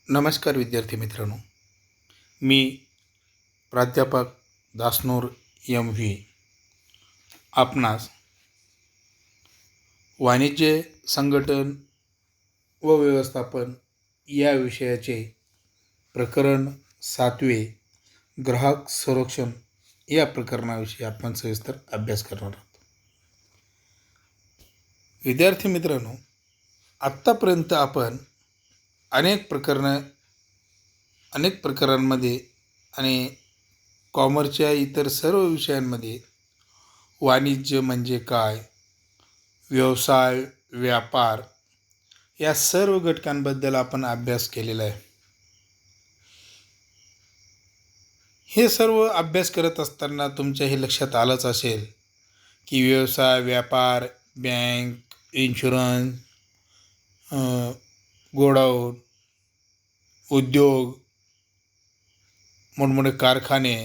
नमस्कार विद्यार्थी मित्रांनो, मी प्राध्यापक दासनूर एम व्ही आपणास वाणिज्य संघटन व व्यवस्थापन या विषयाचे प्रकरण 7वे ग्राहक संरक्षण या प्रकरणाविषयी आपण सविस्तर अभ्यास करणार आहोत. विद्यार्थी मित्रांनो, आत्तापर्यंत आपण अनेक प्रकरणांमध्ये आणि कॉमर्सच्या इतर सर्व विषयांमध्ये वाणिज्य म्हणजे काय, व्यवसाय, व्यापार या सर्व घटकांबद्दल आपण अभ्यास केलेला आहे. हे सर्व अभ्यास करत असताना तुमच्या हे लक्षात आलंच असेल की व्यवसाय, व्यापार, बँक, इन्शुरन्स, गोडाऊन, उद्योग, मोठमोठे कारखाने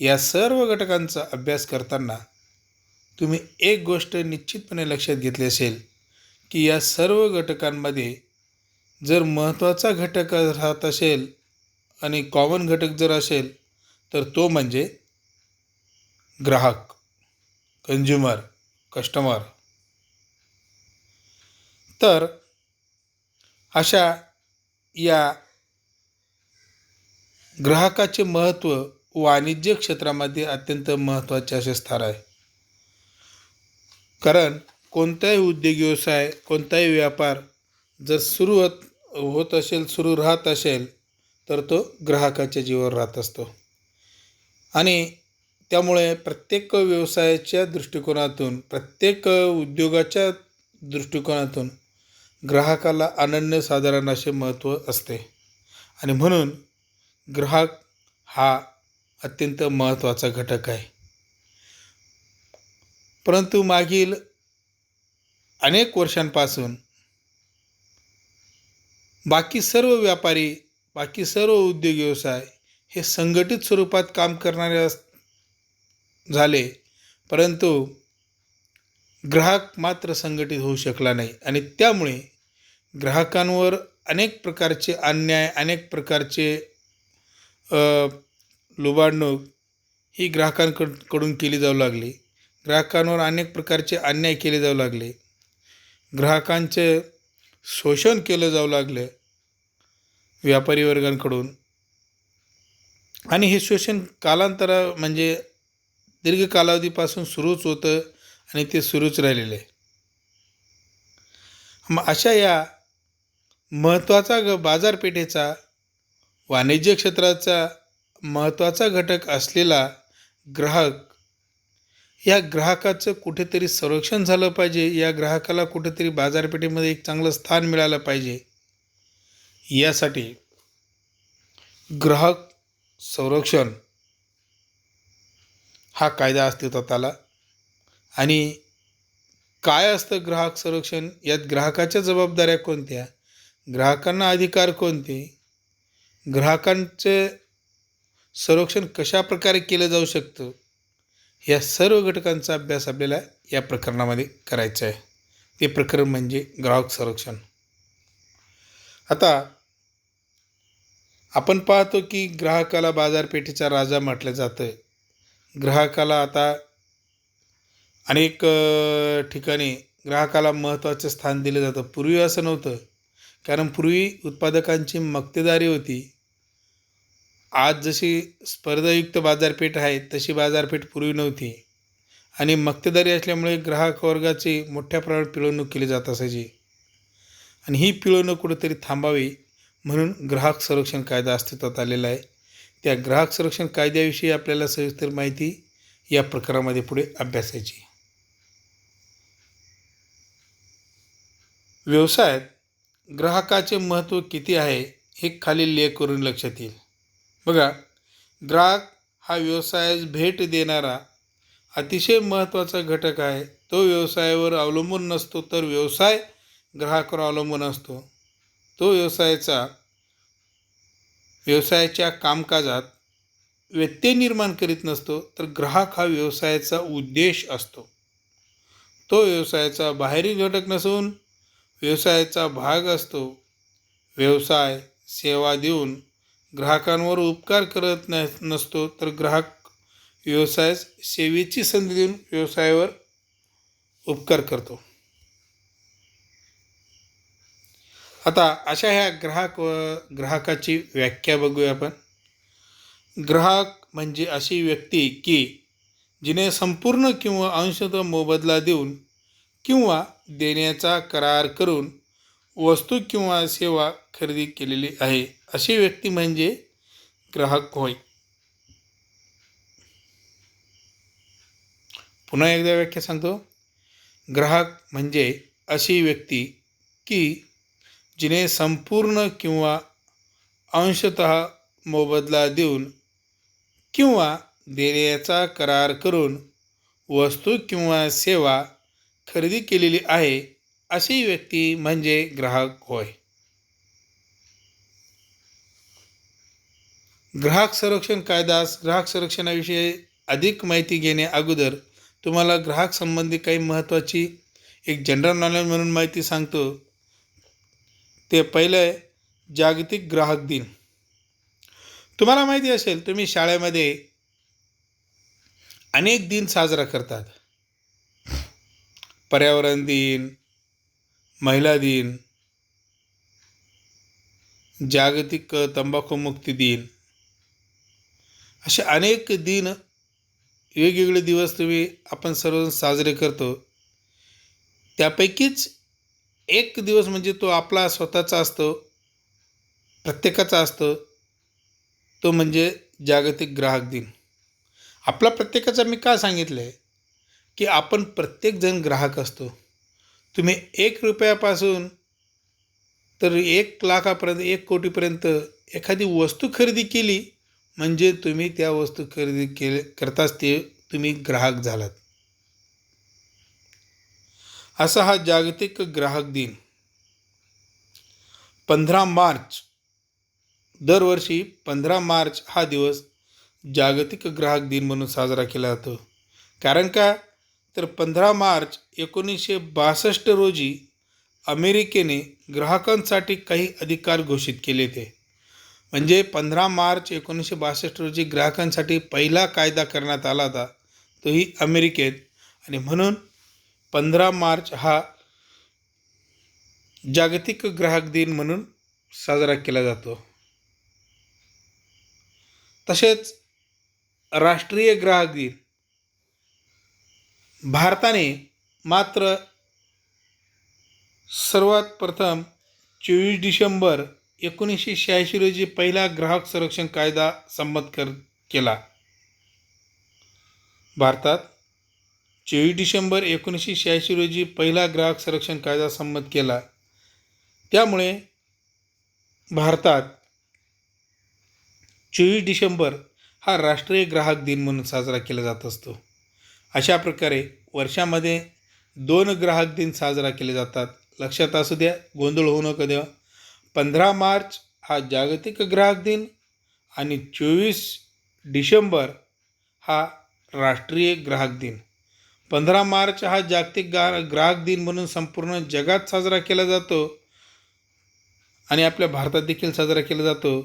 या सर्व घटकांचा अभ्यास करताना तुम्ही एक गोष्ट निश्चितपणे लक्षात घेतली असेल की या सर्व घटकांमध्ये जर महत्त्वाचा घटक राहत असेल आणि कॉमन घटक जर असेल तर तो म्हणजे ग्राहक, कंझ्युमर, कस्टमर. तर अशा या ग्राहकाचे महत्त्व वाणिज्य क्षेत्रामध्ये अत्यंत महत्त्वाचे असे स्थान आहे. कारण कोणताही उद्योग व्यवसाय, कोणताही व्यापार जर सुरू राहत असेल तर तो ग्राहकाच्या जीवावर राहत असतो. आणि त्यामुळे प्रत्येक व्यवसायाच्या दृष्टिकोनातून, प्रत्येक उद्योगाच्या दृष्टिकोनातून ग्राहकाला अनन्यसाधारण असे महत्त्व असते. आणि म्हणून ग्राहक हा अत्यंत महत्त्वाचा घटक आहे. परंतु मागील अनेक वर्षांपासून बाकी सर्व व्यापारी, बाकी सर्व उद्योग व्यवसाय हे संघटित स्वरूपात काम करणारे झाले, परंतु ग्राहक मात्र संघटित होऊ शकला नाही. आणि त्यामुळे ग्राहकांवर अनेक प्रकारचे अन्याय, अनेक प्रकारचे लुबाडणूक ही ग्राहकांकडून केली जाऊ लागली. ग्राहकांवर अनेक प्रकारचे अन्याय केले जाऊ लागले. ग्राहकांचे शोषण केलं जाऊ लागले व्यापारी वर्गांकडून. आणि हे शोषण म्हणजे दीर्घ कालावधीपासून सुरूच होतं आणि ते सुरूच राहिलेलं आहे. मग अशा या महत्त्वाचा बाजारपेठेचा, वाणिज्य क्षेत्राचा महत्त्वाचा घटक असलेला ग्राहक, या ग्राहकाचं कुठेतरी संरक्षण झालं पाहिजे, या ग्राहकाला कुठेतरी बाजारपेठेमध्ये एक चांगलं स्थान मिळालं पाहिजे. यासाठी ग्राहक संरक्षण हा कायदा अस्तित्वात आला. आणि काय असतं ग्राहक संरक्षण, यात ग्राहकाच्या जबाबदाऱ्या कोणत्या, ग्राहकांना अधिकार कोणते, ग्राहकांचे संरक्षण कशा प्रकारे केलं जाऊ शकतं, या सर्व घटकांचा अभ्यास आपल्याला या प्रकरणामध्ये करायचा आहे. ते प्रकरण म्हणजे ग्राहक संरक्षण. आता आपण पाहतो की ग्राहकाला बाजारपेठेचा राजा म्हटलं जातं. ग्राहकाला आता अनेक ठिकाणी ग्राहकाला महत्त्वाचं स्थान दिलं जातं. पूर्वी असं नव्हतं, कारण पूर्वी उत्पादकांची मक्तेदारी होती. आज जशी स्पर्धायुक्त बाजारपेठ आहे तशी बाजारपेठ पूर्वी नव्हती. आणि मक्तेदारी असल्यामुळे ग्राहक वर्गाची मोठ्या प्रमाणात पिळवणूक केली जात असायची. आणि ही पिळवणूक कुठेतरी थांबावी म्हणून ग्राहक संरक्षण कायदा अस्तित्वात आलेला आहे. त्या ग्राहक संरक्षण कायद्याविषयी आपल्याला सविस्तर माहिती या प्रकरणामध्ये पुढे अभ्यासायची. व्यवसायात ग्राहकाचे महत्त्व किती आहे हे खालील लेख करून लक्षात येईल. बघा, ग्राहक हा व्यवसायास भेट देणारा अतिशय महत्त्वाचा घटक आहे. तो व्यवसायावर अवलंबून नसतो, तर व्यवसाय ग्राहकावर अवलंबून असतो. तो व्यवसायाच्या कामकाजात व्यत्यय निर्माण करीत नसतो, तर ग्राहक हा व्यवसायाचा उद्देश असतो. तो व्यवसायाचा बाहेरील घटक नसून व्यवसायाचा भाग असतो. व्यवसाय सेवा देऊन ग्राहकांवर उपकार करत नसतो, तर ग्राहक व्यवसायास सेवेची संधी देऊन व्यवसायावर उपकार करतो. आता अशा ह्या ग्राहकाची व्याख्या बघूया आपण. ग्राहक म्हणजे अशी व्यक्ती की जिने संपूर्ण किंवा अंशतः मोबदला देऊन किंवा देण्याचा करार करून वस्तू किंवा सेवा खरेदी केलेली आहे, अशी व्यक्ती म्हणजे ग्राहक होय. पुन्हा एकदा व्याख्या सांगतो. ग्राहक म्हणजे अशी व्यक्ती की जिने संपूर्ण किंवा अंशतः मोबदला देऊन किंवा देण्याचा करार करून वस्तू किंवा सेवा खरेदी केलेली आहे, अशी व्यक्ती म्हणजे ग्राहक होय. ग्राहक संरक्षण कायदास ग्राहक संरक्षणाविषयी अधिक माहिती घेण्या अगोदर तुम्हाला ग्राहक संबंधी काही महत्त्वाची एक जनरल नॉलेज म्हणून माहिती सांगतो. ते पहिलं आहे जागतिक ग्राहक दिन. तुम्हाला माहिती असेल, तुम्ही शाळेमध्ये अनेक दिन साजरा करतात. पर्यावरण दिन, महिला दिन, जागतिक तंबाखूमुक्ती दिन, असे अनेक दिन, वेगवेगळे दिवस आपण सर्व साजरे करतो. त्यापैकीच एक दिवस म्हणजे तो आपला स्वतःचा असतो, प्रत्येकाचा असतो, तो म्हणजे जागतिक ग्राहक दिन. आपला प्रत्येकाचा मी का सांगितलं आहे की आपण प्रत्येकजण ग्राहक असतो. तुम्ही 1 रुपयापासून तर 1 लाखापर्यंत, 1 कोटीपर्यंत एखादी वस्तू खरेदी केली म्हणजे तुम्ही त्या वस्तू खरेदी करताच ते तुम्ही ग्राहक झालात. असा हा जागतिक ग्राहक दिन 15 मार्च, दरवर्षी 15 मार्च हा दिवस जागतिक ग्राहक दिन म्हणून साजरा केला जातो. कारण का, तर 15 मार्च 1962 रोजी अमेरिकेने ग्राहकांसाठी काही अधिकार घोषित केले होते. म्हणजे 15 मार्च 1962 रोजी ग्राहकांसाठी पहिला कायदा करण्यात आला होता, तोही अमेरिकेत. आणि म्हणून 15 मार्च हा जागतिक ग्राहक दिन म्हणून साजरा केला जातो. तसेच राष्ट्रीय ग्राहक दिन भारताने मात्र सर्वात प्रथम 24 डिसेंबर 1986 रोजी पहिला ग्राहक संरक्षण कायदा संमत केला. भारतात 24 डिसेंबर 1986 रोजी पहिला ग्राहक संरक्षण कायदा संमत केला. त्यामुळे भारतात 24 डिसेंबर हा राष्ट्रीय ग्राहक दिन म्हणून साजरा केला जात असतो. अशा प्रकारे वर्षामध्ये 2 ग्राहक दिन साजरा केले जातात. लक्षात असू द्या, गोंधळ होऊ नका देवा. 15 मार्च हा जागतिक ग्राहक दिन आणि 24 डिसेंबर हा राष्ट्रीय ग्राहक दिन. 15 मार्च हा जागतिक ग्राहक दिन म्हणून संपूर्ण जगात साजरा केला जातो आणि आपल्या भारतात देखील साजरा केला जातो.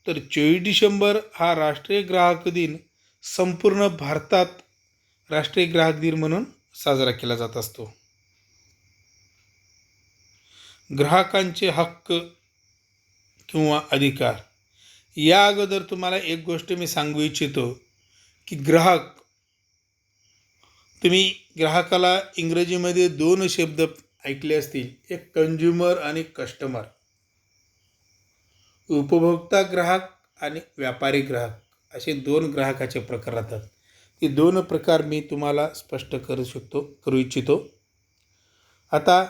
तर 24 डिसेंबर हा राष्ट्रीय ग्राहक दिन संपूर्ण भारतात राष्ट्रीय ग्राहक दिन म्हणून साजरा केला जात असतो. ग्राहकांचे हक्क किंवा अधिकार. या अगोदर तुम्हाला एक गोष्ट मी सांगू इच्छितो की तुम्ही ग्राहकाला इंग्रजीमध्ये 2 शब्द ऐकले असतील, एक कंझ्युमर आणि कस्टमर. उपभोक्ता ग्राहक आणि व्यापारी ग्राहक असे 2 ग्राहकाचे प्रकार राहतात. हे 2 प्रकार मी तुम्हाला स्पष्ट करू इच्छितो. आता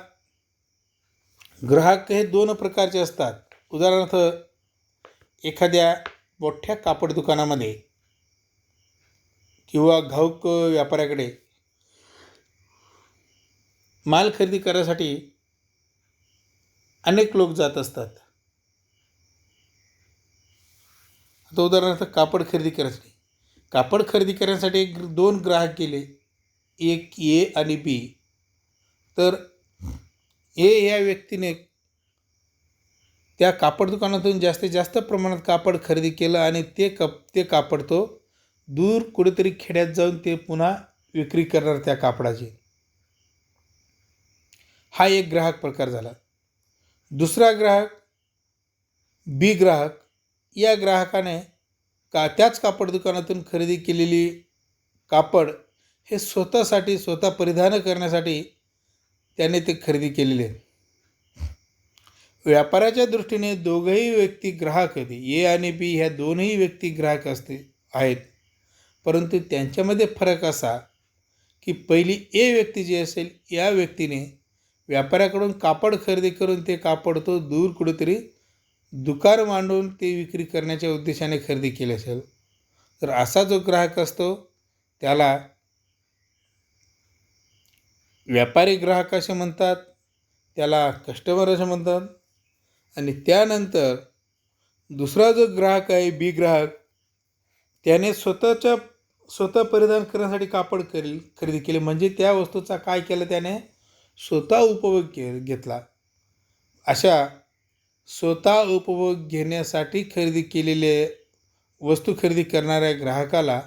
ग्राहक हे 2 प्रकारचे असतात. उदाहरणार्थ, एखाद्या मोठ्या कापड दुकानामध्ये किंवा घाऊक व्यापाऱ्याकडे माल खरेदी करण्यासाठी अनेक लोक जात असतात. आता उदाहरणार्थ कापड खरेदी करण्यासाठी 2 ग्राहक गेले, एक ए आणि बी. तर ए या व्यक्तीने त्या कापड दुकानातून जास्तीत जास्त प्रमाणात कापड खरेदी केलं आणि ते कापड तो दूर कुठेतरी खेड्यात जाऊन ते पुन्हा विक्री करणार त्या कापडाची. हा एक ग्राहक प्रकार झाला. दुसरा ग्राहक बी ग्राहक. या ग्राहकाने त्याच कापड दुकानातून खरेदी केलेली कापड हे स्वतः परिधान करण्यासाठी त्याने ते खरेदी केलेले आहे. व्यापाराच्या दृष्टीने दोघंही व्यक्ती ग्राहक होते. ए आणि बी ह्या दोनही व्यक्ती ग्राहक आहेत. परंतु त्यांच्यामध्ये फरक असा की पहिली ए व्यक्ती जी असेल, या व्यक्तीने व्यापाऱ्याकडून कापड खरेदी करून ते कापड तो दूर कुठेतरी दुकान मांडून ते विक्री करण्याच्या उद्देशाने खरेदी केले असेल. तर असा जो ग्राहक असतो त्याला व्यापारी ग्राहक असे म्हणतात, त्याला कस्टमर असे म्हणतात. आणि त्यानंतर दुसरा जो ग्राहक आहे बी ग्राहक, त्याने स्वतः परिधान करण्यासाठी कापड खरेदी केले. म्हणजे त्या वस्तूचा काय केलं, त्याने स्वतः उपभोग घेतला. अशा स्वतः उपभोग घेण्यासाठी खरेदी केलेले वस्तू खरेदी करणाऱ्या ग्राहकाला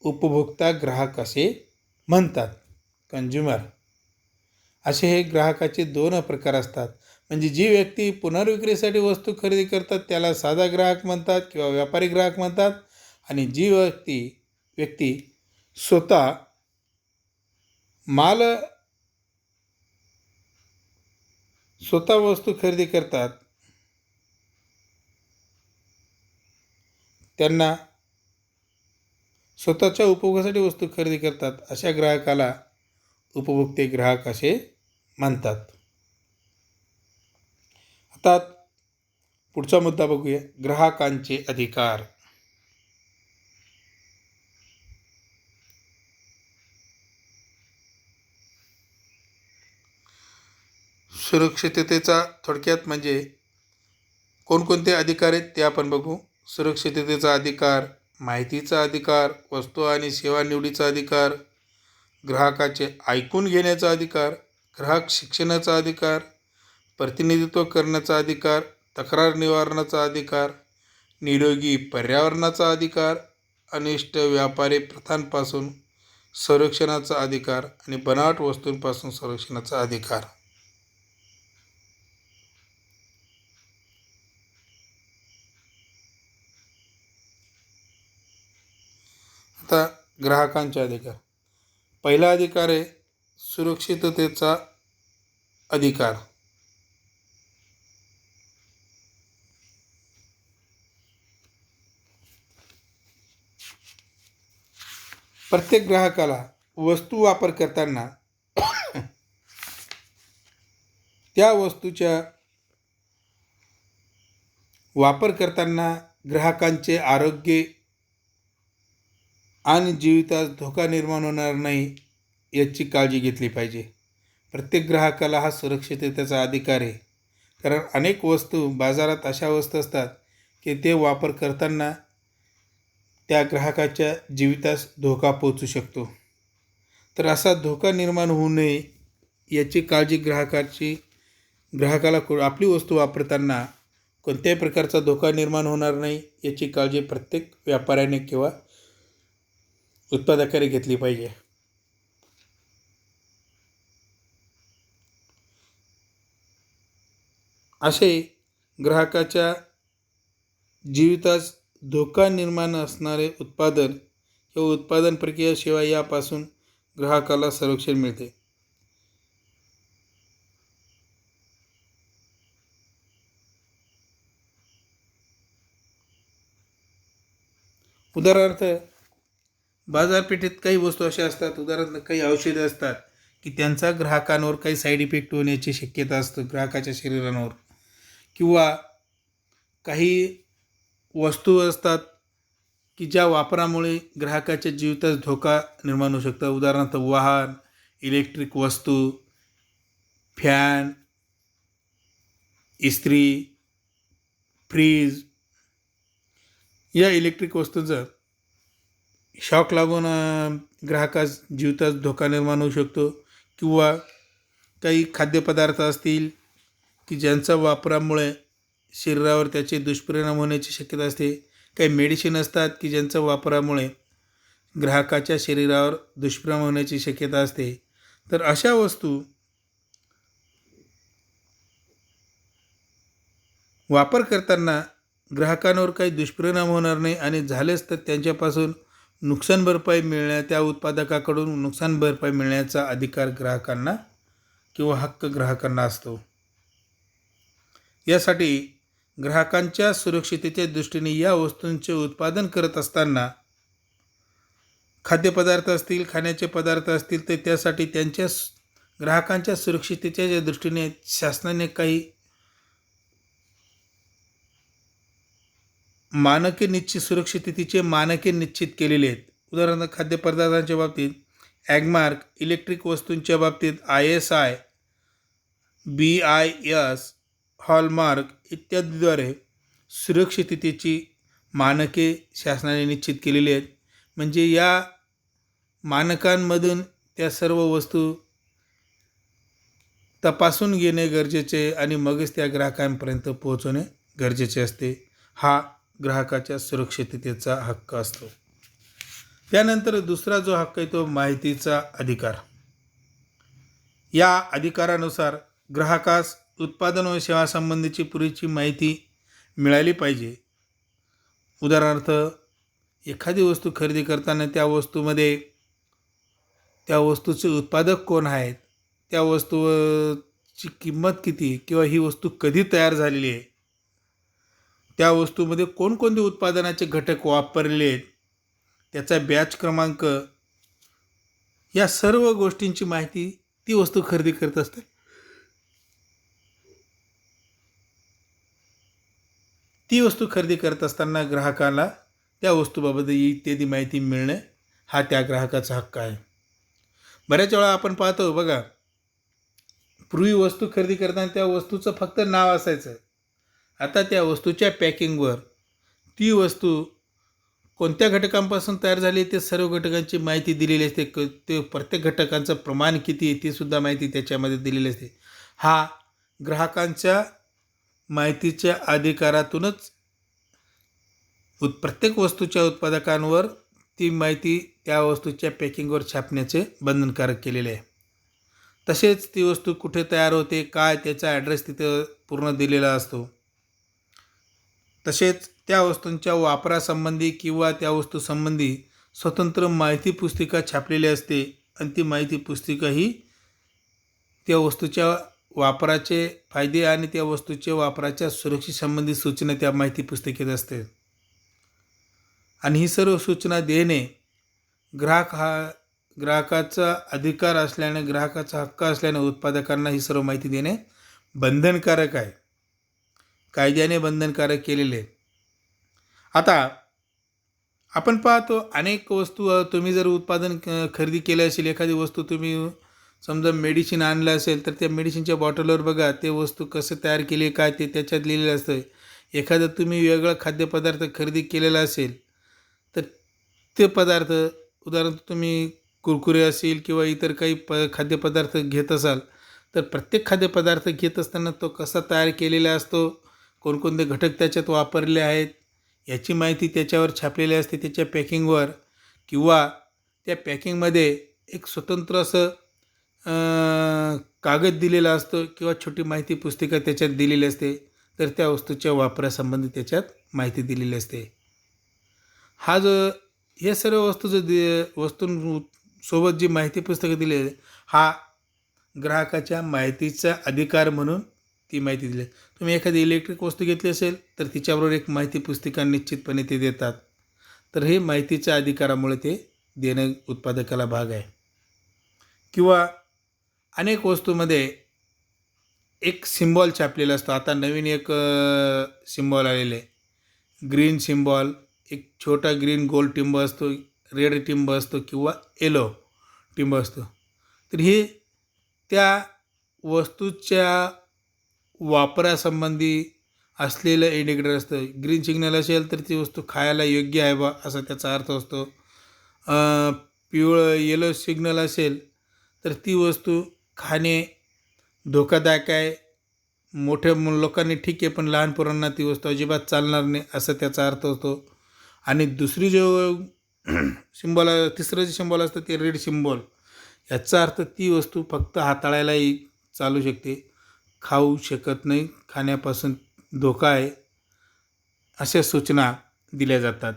उपभोक्ता ग्राहक असे म्हणतात, कंझ्युमर. असे हे ग्राहकाचे दोन प्रकार असतात. म्हणजे जी व्यक्ती पुनर्विक्रीसाठी वस्तू खरेदी करतात त्याला साधा ग्राहक म्हणतात किंवा व्यापारी ग्राहक म्हणतात. आणि जी व्यक्ती स्वतः वस्तू खरेदी करतात त्यांना स्वतःच्या उपभोगासाठी वस्तू खरेदी करतात अशा ग्राहकाला उपभोक्ते ग्राहक असे म्हणतात. आता पुढचा मुद्दा बघूया, ग्राहकांचे अधिकार. सुरक्षिततेचा थोडक्यात म्हणजे कोणकोणते अधिकार आहेत ते आपण बघू. सुरक्षिततेचा अधिकार, माहितीचा अधिकार, वस्तू आणि सेवा निवडीचा अधिकार, ग्राहकाचे ऐकून घेण्याचा अधिकार, ग्राहक शिक्षणाचा अधिकार, प्रतिनिधित्व करण्याचा अधिकार, तक्रार निवारणाचा अधिकार, निरोगी पर्यावरणाचा अधिकार, अनिष्ट व्यापारी प्रथांपासून संरक्षणाचा अधिकार आणि बनावट वस्तूंपासून संरक्षणाचा अधिकार. आता ग्राहकांचे अधिकार. पहिला अधिकार आहे सुरक्षिततेचा अधिकार. प्रत्येक ग्राहकाला वस्तू वापर करताना त्या वस्तूच्या वापर करताना ग्राहकांचे आरोग्य आणि जीवितास धोका निर्माण होणार नाही याची काळजी घेतली पाहिजे. प्रत्येक ग्राहकाला हा सुरक्षिततेचा अधिकार आहे. कारण अनेक वस्तू बाजारात अशा वस्तू असतात की ते वापर करताना त्या ग्राहकाच्या जीवितास धोका पोहोचू शकतो. तर असा धोका निर्माण होऊ नये याची काळजी ग्राहकाला आपली वस्तू वापरताना कोणत्याही प्रकारचा धोका निर्माण होणार नाही याची काळजी प्रत्येक व्यापाऱ्याने किंवा उत्पादकाने घेतली पाहिजे. असे ग्राहकाच्या जीवितास धोका निर्माण असणारे उत्पादन किंवा उत्पादन प्रक्रिया सेवा यापासून ग्राहकाला संरक्षण मिळते. उदाहरणार्थ बाजारपेठेत काही वस्तू अशा असतात, उदाहरणार्थ काही औषधे असतात की त्यांचा ग्राहकांवर काही साईड इफेक्ट होण्याची शक्यता असते ग्राहकाच्या शरीरावर. किंवा काही वस्तू असतात की ज्या वापरामुळे ग्राहकाच्या जीवितास धोका निर्माण होऊ शकतो. उदाहरणार्थ वाहन, इलेक्ट्रिक वस्तू, फॅन, इस्त्री, फ्रीज या इलेक्ट्रिक वस्तूंचा शॉक लागून ग्राहकास जीवितास धोका निर्माण होऊ शकतो. किंवा काही खाद्यपदार्थ असतील की ज्यांच्या वापरामुळे शरीरावर त्याचे दुष्परिणाम होण्याची शक्यता असते. काही मेडिसिन असतात की ज्यांच्या वापरामुळे ग्राहकाच्या शरीरावर दुष्परिणाम होण्याची शक्यता असते. तर अशा वस्तू वापर करताना ग्राहकांवर काही दुष्परिणाम होणार नाही आणि झालेच तर त्यांच्यापासून नुकसान भरपाई त्या उत्पादकाकडून नुकसान भरपाई मिळण्याचा अधिकार ग्राहकांना किंवा हक्क ग्राहकांना असतो. यासाठी ग्राहकांच्या सुरक्षिततेच्या दृष्टीने या वस्तूंचे उत्पादन करत असताना खाद्यपदार्थ असतील, खाण्याचे पदार्थ असतील, तर त्यासाठी ग्राहकांच्या सुरक्षिततेच्या दृष्टीने शासनाने काही सुरक्षिततेचे मानके निश्चित केलेले आहेत. उदाहरणार्थ खाद्यपदार्थांच्या बाबतीत ॲगमार्क, इलेक्ट्रिक वस्तूंच्या बाबतीत ISI, BIS, हॉलमार्क इत्यादीद्वारे सुरक्षिततेची मानके शासनाने निश्चित केलेली आहेत. म्हणजे या मानकांमधून त्या सर्व वस्तू तपासून घेणे गरजेचे आणि मगच त्या ग्राहकांपर्यंत पोहोचवणे गरजेचे असते. हा ग्राहकाच्या सुरक्षिततेचा हक्क असतो. त्यानंतर दुसरा जो हक्क आहे तो माहितीचा अधिकार. या अधिकारानुसार ग्राहकास उत्पादन व सेवा संबंधीची पुरेशी माहिती मिळाली पाहिजे. उदाहरणार्थ एखादी वस्तू खरेदी करताना त्या वस्तूचे उत्पादक कोण आहेत, त्या वस्तूची किंमत किती किंवा ही वस्तू कधी तयार झालेली आहे, त्या वस्तूमध्ये कोणकोणते उत्पादनाचे घटक वापरले आहेत, त्याचा बॅच क्रमांक, या सर्व गोष्टींची माहिती ती वस्तू खरेदी करत असते. ती वस्तू खरेदी करत असताना ग्राहकाला त्या वस्तूबाबत इत्यादी माहिती मिळणे हा त्या ग्राहकाचा हक्क आहे. बऱ्याच वेळा आपण पाहतो बघा, पूर्वी वस्तू खरेदी करताना त्या वस्तूचं फक्त नाव असायचं. आता त्या वस्तूच्या पॅकिंगवर ती वस्तू कोणत्या घटकांपासून तयार झाली ते सर्व घटकांची माहिती दिलेली असते. ते प्रत्येक घटकांचं प्रमाण किती आहे ती सुद्धा माहिती त्याच्यामध्ये दिलेली असते. हा ग्राहकांच्या माहितीच्या अधिकारातूनच प्रत्येक वस्तूच्या उत्पादकांवर ती माहिती त्या वस्तूच्या पॅकिंगवर छापण्याचे बंधनकारक केलेले आहे. तसेच ती वस्तू कुठे तयार होते, काय, त्याचा ॲड्रेस तिथं पूर्ण दिलेला असतो. तसेच त्या वस्तूंच्या वापरासंबंधी किंवा त्या वस्तूसंबंधी स्वतंत्र माहिती पुस्तिका छापलेली असते आणि ती माहिती पुस्तिका ही त्या वस्तूच्या वापराचे फायदे आणि त्या वस्तूच्या वापराच्या सुरक्षेसंबंधी सूचना त्या माहिती पुस्तिकेत असते. आणि ही सर्व सूचना देणे ग्राहकाचा अधिकार असल्याने, ग्राहकाचा हक्क असल्याने उत्पादकांना ही सर्व माहिती देणे बंधनकारक आहे, कायद्याने बंधनकारक केलेले आहे. आता आपण पाहतो अनेक वस्तू तुम्ही जर उत्पादन खरेदी केलं असेल, एखादी वस्तू तुम्ही समजा मेडिसिन आणलं असेल तर त्या मेडिसिनच्या बॉटलवर बघा ते वस्तू कसं तयार केली काय ते त्याच्यात लिहिलेलं असतं. एखादं तुम्ही वेगळा खाद्यपदार्थ खरेदी केलेला असेल तर ते पदार्थ, उदाहरण तुम्ही कुरकुरे असेल किंवा इतर काही खाद्यपदार्थ घेत असाल तर प्रत्येक खाद्यपदार्थ घेत असताना तो कसा तयार केलेला असतो, कोणकोणते घटक त्याच्यात वापरले आहेत याची माहिती त्याच्यावर छापलेली असते त्याच्या पॅकिंगवर. किंवा त्या पॅकिंगमध्ये एक स्वतंत्र असं कागद दिलेला असतो किंवा छोटी माहिती पुस्तिका त्याच्यात दिलेली असते. तर त्या वस्तूच्या वापरासंबंधी त्याच्यात माहिती दिलेली असते. हे सर्व वस्तूंसोबत जी माहिती पुस्तकं दिली आहे हा ग्राहकाच्या माहितीचा अधिकार म्हणून ती माहिती दिली. तुम्ही एखादी इलेक्ट्रिक वस्तू घेतली असेल तर तिच्याबरोबर एक माहिती पुस्तिका निश्चितपणे ते देतात. तर हे माहितीच्या अधिकारामुळे ते देणं उत्पादकाला भाग आहे. किंवा अनेक वस्तूमध्ये एक सिम्बॉल छापलेला असतो. आता नवीन एक सिम्बॉल आलेले आहे, ग्रीन सिम्बॉल. एक छोटा ग्रीन गोल टिंब असतो, रेड टिंब असतो किंवा येलो टिंब असतो. तर हे त्या वस्तूच्या वापरासंबंधी असलेलं इंडिकेटर असतं. ग्रीन सिग्नल असेल तर ती वस्तू खायला योग्य आहे बा असा त्याचा अर्थ असतो. येलो सिग्नल असेल तर ती वस्तू खाणे धोकादायक आहे, मोठ्या लोकांनी ठीक आहे, पण लहान पोरांना ती वस्तू अजिबात चालणार नाही असं त्याचा अर्थ होतो. आणि दुसरी जो सिम्बॉल तिसरं जे सिम्बॉल असतं ते रेड सिम्बॉल, याचा अर्थ ती वस्तू फक्त हाताळायलाही चालू शकते, खाऊ शकत नाही, खाण्यापासून धोका आहे, अशा सूचना दिल्या जातात.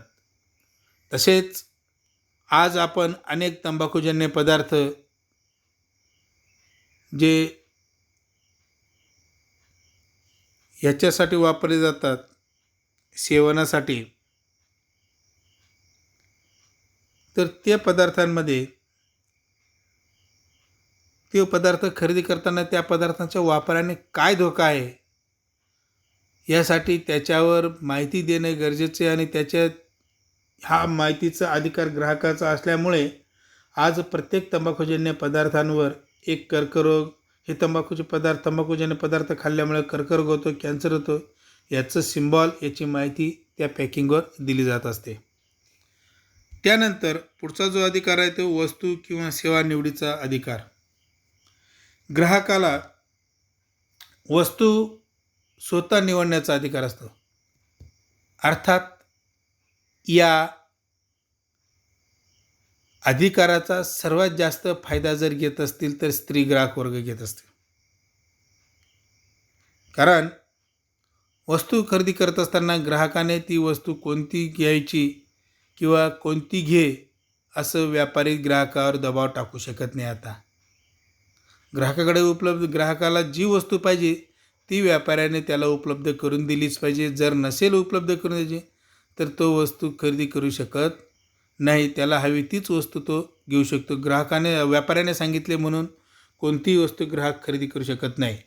तसेच आज आपण अनेक तंबाखूजन्य पदार्थ जे ह्याच्यासाठी वापरले जातात सेवनासाठी, तर त्या पदार्थांमध्ये ते पदार्थ खरेदी करताना त्या पदार्थांच्या वापराने काय धोका आहे यासाठी त्याच्यावर माहिती देणे गरजेचे आणि त्याच्या हा माहितीचा अधिकार ग्राहकाचा असल्यामुळे आज प्रत्येक तंबाखूजन्य पदार्थांवर एक कर्करोग, हे तंबाखूजन्य पदार्थ खाल्ल्यामुळे कर्करोग होतो, कॅन्सर होतो, याचं सिम्बॉल, याची माहिती त्या पॅकिंगवर दिली जात असते. त्यानंतर पुढचा जो अधिकार आहे तो वस्तू किंवा सेवा निवडीचा अधिकार. ग्राहकाला वस्तू स्वतः निवडण्याचा अधिकार असतो. अर्थात या अधिकाराचा सर्वात जास्त फायदा जर घेत असतील तर स्त्री ग्राहक वर्ग घेत असते. कारण वस्तू खरेदी करत असताना ग्राहकाने ती वस्तू कोणती घ्यायची किंवा कोणती घे असं व्यापारी ग्राहकावर दबाव टाकू शकत नाही. आता ग्राहकाला जी वस्तू पाहिजे ती व्यापाऱ्याने त्याला उपलब्ध करून दिलीच पाहिजे. जर नसेल उपलब्ध करून द्यायची तर तो वस्तू खरेदी करू शकत नाही. त्याला हवी तीच वस्तू तो घेऊ शकतो. व्यापाऱ्याने सांगितले म्हणून कोणतीही वस्तू ग्राहक खरेदी करू शकत नाही.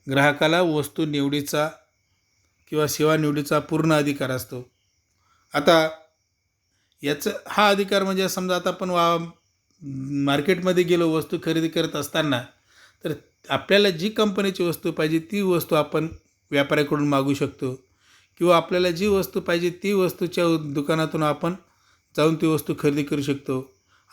ग्राहकाला वस्तू निवडीचा किंवा सेवा निवडीचा पूर्ण अधिकार असतो. आता हा अधिकार म्हणजे समजा आता आपण मार्केटमध्ये गेलो वस्तू खरेदी करत असताना, तर आपल्याला जी कंपनीची वस्तू पाहिजे ती वस्तू आपण व्यापाऱ्याकडून मागू शकतो किंवा आपल्याला जी वस्तू पाहिजे ती वस्तूच्या दुकानातून आपण जाऊन ती वस्तू खरेदी करू शकतो.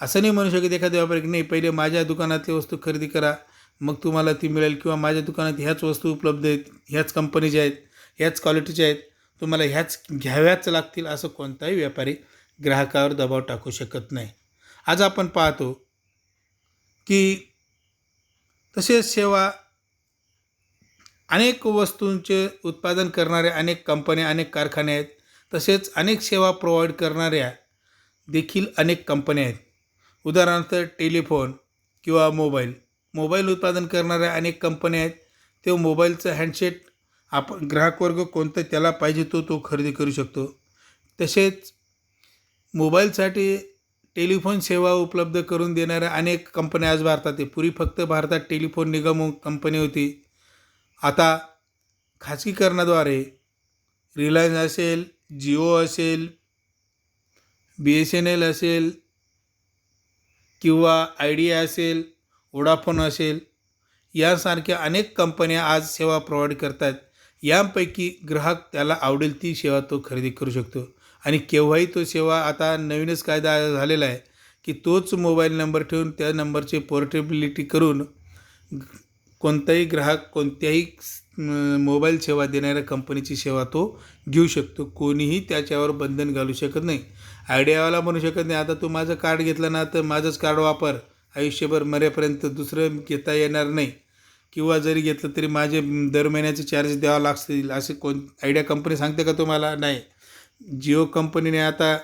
असं नाही म्हणू शकत एखाद्या व्यापारी नाही पहिले माझ्या दुकानातली वस्तू खरेदी करा मग तुम्हाला ती मिळेल, किंवा माझ्या दुकानात ह्याच वस्तू उपलब्ध आहेत, ह्याच कंपनीच्या आहेत, ह्याच क्वालिटीच्या आहेत, तुम्हाला ह्याच घ्याव्याच लागतील, असं कोणताही व्यापारी ग्राहकावर दबाव टाकू शकत नाही. आज आपण पाहतो की तसेच सेवा अनेक वस्तूंचे उत्पादन करणाऱ्या अनेक कंपन्या, अनेक कारखाने आहेत. तसेच अनेक सेवा प्रोव्हाइड करणाऱ्या देखील अनेक कंपन्या आहेत. उदाहरणार्थ टेलिफोन किंवा मोबाईल उत्पादन करणाऱ्या अनेक कंपन्या आहेत. ते मोबाईलचं हँडसेट आपण ग्राहक वर्ग कोणतं त्याला पाहिजे तो खरेदी करू शकतो. तसेच मोबाईलसाठी टेलिफोन सेवा उपलब्ध करून देणाऱ्या अनेक कंपन्या आज भारतात आहे. पूर्वी फक्त भारतात टेलिफोन निगम कंपनी होती. आता खाजगीकरणाद्वारे रिलायन्स असेल, जिओ असेल, BSNL असेल किंवा आयडिया असेल, वोडाफोन असेल, यासारख्या अनेक कंपन्या आज सेवा प्रोव्हाइड करतात. यांपैकी ग्राहक त्याला आवडेल ती सेवा तो खरेदी करू शकतो. आणि केव्हाही तो सेवा, आता नवीनच कायदा झालेला आहे की तोच मोबाईल नंबर ठेवून त्या नंबरची पोर्टेबिलिटी करून कोणताही ग्राहक कोणत्याही मोबाईल सेवा देणाऱ्या कंपनीची सेवा तो घेऊ शकतो. कोणीही त्याच्यावर बंधन घालू शकत नाही. आयडियावाला म्हणू शकत नाही आता तू माझं कार्ड घेतलं ना तर माझंच कार्ड वापर आयुष्यभर, मरेपर्यंत दुसरं घेता येणार नाही, किंवा जरी घेतलं तरी माझे दर महिन्याचे चार्ज द्यावं लागतील, असे आयडिया कंपनी सांगते का तुम्हाला? नाही. जिओ कंपनीने आता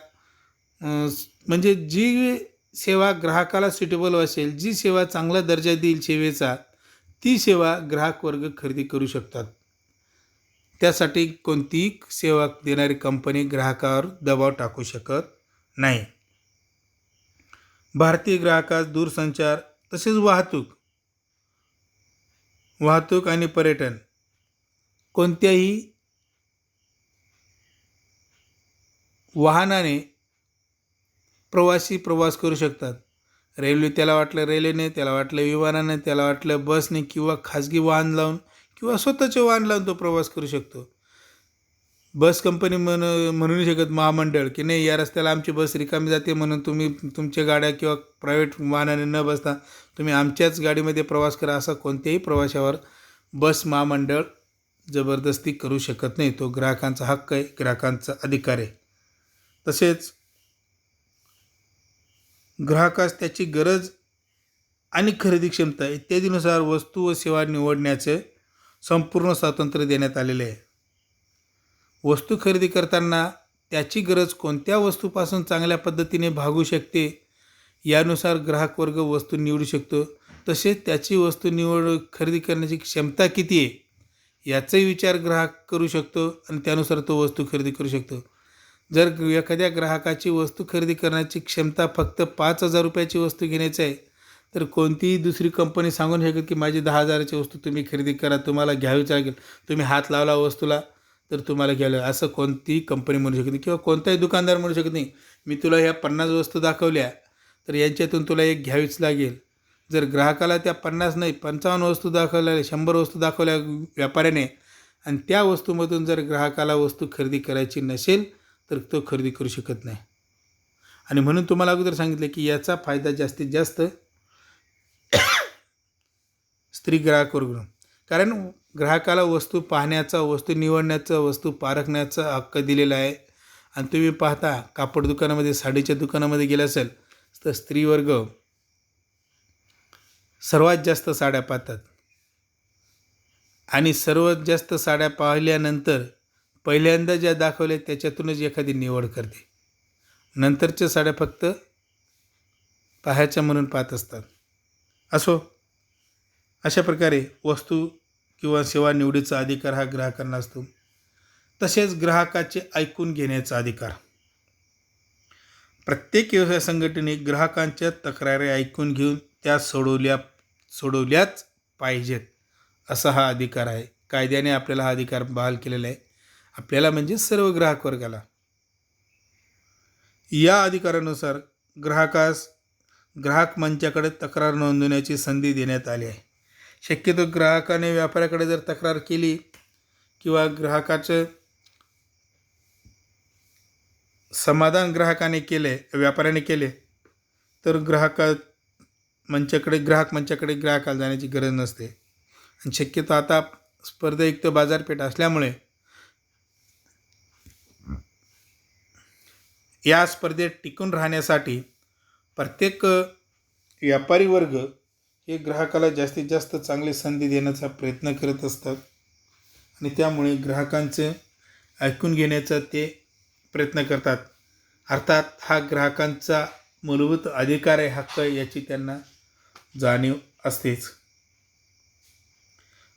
म्हणजे जी सेवा ग्राहकाला सुटेबल असेल, जी सेवा चांगला दर्जा देईल सेवेचा, ती सेवा ग्राहक वर्ग खरेदी करू शकतात. त्यासाठी कोणतीही सेवा देणारी कंपनी ग्राहकावर दबाव टाकू शकत नाही. भारतीय ग्राहकास दूरसंचार तसेच वाहतूक आणि पर्यटन कोणत्याही वाहनाने प्रवास करू शकतात. त्याला वाटलं रेल्वेने, त्याला वाटलं विमानाने, त्याला वाटलं बसने किंवा खाजगी वाहन लावून किंवा स्वतःचे वाहन लावून तो प्रवास करू शकतो. बस कंपनी म्हणू शकत महामंडळ की नाही या रस्त्याला आमची बस रिकामी जाते म्हणून तुम्ही तुमच्या गाड्या किंवा प्रायव्हेट वाहनाने न बसता तुम्ही आमच्याच गाडीमध्ये प्रवास करा, असा कोणत्याही प्रवाशावर बस महामंडळ जबरदस्ती करू शकत नाही. तो ग्राहकांचा हक्क आहे, ग्राहकांचा अधिकार आहे. तसेच ग्राहकास त्याची गरज आणि खरेदी क्षमता इत्यादीनुसार वस्तू व सेवा निवडण्याचे संपूर्ण स्वातंत्र्य देण्यात आलेले आहे. वस्तू खरेदी करताना त्याची गरज कोणत्या वस्तूपासून चांगल्या पद्धतीने भागू शकते यानुसार ग्राहक वर्ग वस्तू निवडू शकतो. तसेच त्याची वस्तू खरेदी करण्याची क्षमता किती आहे याचाही विचार ग्राहक करू शकतो आणि त्यानुसार तो वस्तू खरेदी करू शकतो. जर एखाद्या ग्राहकाची वस्तू खरेदी करण्याची क्षमता फक्त 5,000 रुपयाची वस्तू घेण्याची आहे तर कोणतीही दुसरी कंपनी सांगू नाही शकत की माझी 10,000ची वस्तू तुम्ही खरेदी करा, तुम्हाला घ्यावीच लागेल, तुम्ही हात लावला वस्तूला तर तुम्हाला घ्यायला, असं कोणतीही कंपनी म्हणू शकत नाही किंवा कोणताही दुकानदार म्हणू शकत नाही मी तुला ह्या 50 वस्तू दाखवल्या तर यांच्यातून तुला एक घ्यावीच लागेल. जर ग्राहकाला त्या 50 नाही 55 वस्तू दाखवल्या, 100 वस्तू दाखवल्या व्यापाऱ्याने आणि त्या वस्तूमधून जर ग्राहकाला वस्तू खरेदी करायची नसेल तर तो खरेदी करू शकत नाही. आणि म्हणून तुम्हाला अगोदर सांगितलं की याचा फायदा जास्तीत जास्त स्त्री ग्राहक वर्ग, कारण ग्राहकाला वस्तू पाहण्याचा, वस्तू निवडण्याचा, वस्तू पारखण्याचा हक्क दिलेला आहे. आणि तुम्ही पाहता कापड दुकानामध्ये, साडीच्या दुकानामध्ये गेला असेल तर स्त्री वर्ग सर्वात जास्त साड्या पाहतात आणि सर्वात जास्त साड्या पाहिल्यानंतर पहिल्यांदा ज्या दाखवल्या त्याच्यातूनच एखादी निवड करते. नंतरच्या साड्या फक्त पाहायच्या म्हणून पाहत असतात. असो, अशा प्रकारे वस्तू किंवा सेवा निवडीचा अधिकार हा ग्राहकांना असतो. तसेच ग्राहकाचे ऐकून घेण्याचा अधिकार. प्रत्येक व्यवसाय संघटनेने ग्राहकांच्या तक्रारी ऐकून घेऊन त्या सोडवल्याच पाहिजेत असा हा अधिकार आहे. कायद्याने आपल्याला हा अधिकार बहाल केलेला आहे, आपल्याला म्हणजे सर्व ग्राहक वर्गाला. या अधिकारानुसार ग्राहक मंचाकडे तक्रार नोंदवण्याची संधी देण्यात आली आहे. शक्यतो ग्राहकाने व्यापाऱ्याकडे जर तक्रार केली किंवा ग्राहकाचं समाधान व्यापाऱ्याने केले तर ग्राहक मंचाकडे ग्राहकाला जाण्याची गरज नसते. आणि शक्यतो आता स्पर्धायुक्त बाजारपेठ असल्यामुळे या स्पर्धेत टिकून राहण्यासाठी प्रत्येक व्यापारी वर्ग हे ग्राहकाला जास्तीत जास्त चांगली संधी देण्याचा प्रयत्न करत असतात आणि त्यामुळे ग्राहकांचे ऐकून घेण्याचा ते प्रयत्न करतात. अर्थात हा ग्राहकांचा मूलभूत अधिकार आहे, हक्क आहे, याची त्यांना जाणीव असतेच.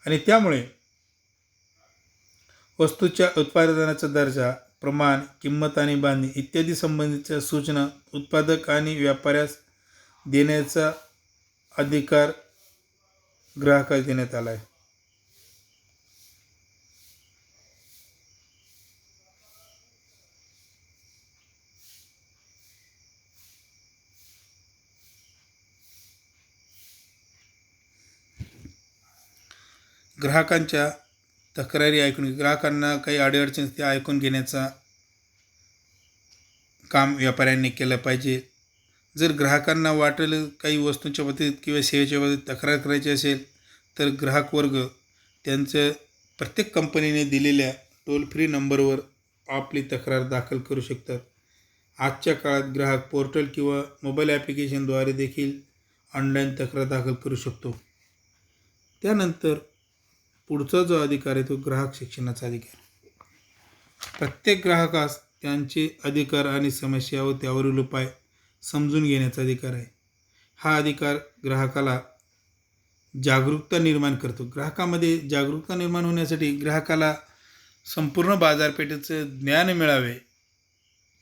आणि त्यामुळे वस्तूच्या उत्पादनाचा दर्जा, प्रमाण, किंमत आणि बांधणी इत्यादी संबंधीच्या सूचना उत्पादक आणि व्यापाऱ्यास देण्याचा अधिकार ग्राहकास देण्यात आला आहे. ग्राहकांच्या तक्रारी ग्राहकांना काही अडीअडचणी ते ऐकून घेण्याचा काम व्यापाऱ्यांनी केलं पाहिजे. जर ग्राहकांना वाटेल काही वस्तूंच्या बाबतीत किंवा सेवेच्या बाबतीत तक्रार करायची असेल तर ग्राहक वर्ग त्यांच्या प्रत्येक कंपनीने दिलेल्या टोल फ्री नंबरवर आपली तक्रार दाखल करू शकतात. आजच्या काळात ग्राहक पोर्टल किंवा मोबाईल ॲप्लिकेशनद्वारे देखील ऑनलाईन तक्रार दाखल करू शकतो. त्यानंतर पुढचा जो अधिकार आहे तो ग्राहक शिक्षणाचा अधिकार. प्रत्येक ग्राहकास त्यांचे अधिकार आणि समस्या व त्यावरील उपाय समजून घेण्याचा अधिकार आहे. हा अधिकार ग्राहकाला जागरूकता निर्माण करतो. ग्राहकामध्ये जागरूकता निर्माण होण्यासाठी ग्राहकाला संपूर्ण बाजारपेठेचं ज्ञान मिळावे,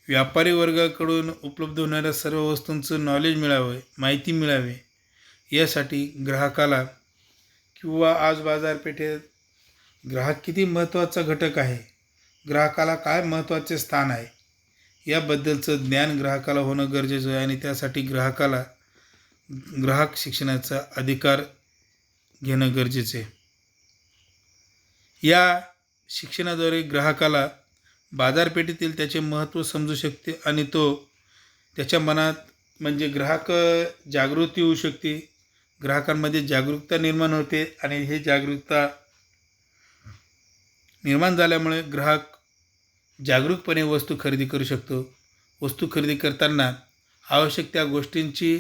व्यापारी वर्गाकडून उपलब्ध होणाऱ्या सर्व वस्तूंचं नॉलेज मिळावे, माहिती मिळावी, यासाठी ग्राहकाला किंवा आज बाजारपेठेत ग्राहक किती महत्त्वाचा घटक आहे, ग्राहकाला काय महत्त्वाचे स्थान आहे याबद्दलचं ज्ञान ग्राहकाला होणं गरजेचं आहे. आणि त्यासाठी ग्राहकाला ग्राहक शिक्षणाचा अधिकार घेणं गरजेचं आहे. या शिक्षणाद्वारे ग्राहकाला बाजारपेठेतील त्याचे महत्त्व समजू शकते आणि तो त्याच्या मनात म्हणजे ग्राहक जागृती होऊ शकते. ग्राहकांमध्ये जागरूकता निर्माण होते आणि हे जागरूकता निर्माण झाल्यामुळे ग्राहक जागरूकपणे वस्तू खरेदी करू शकतो. वस्तू खरेदी करताना आवश्यक त्या गोष्टींची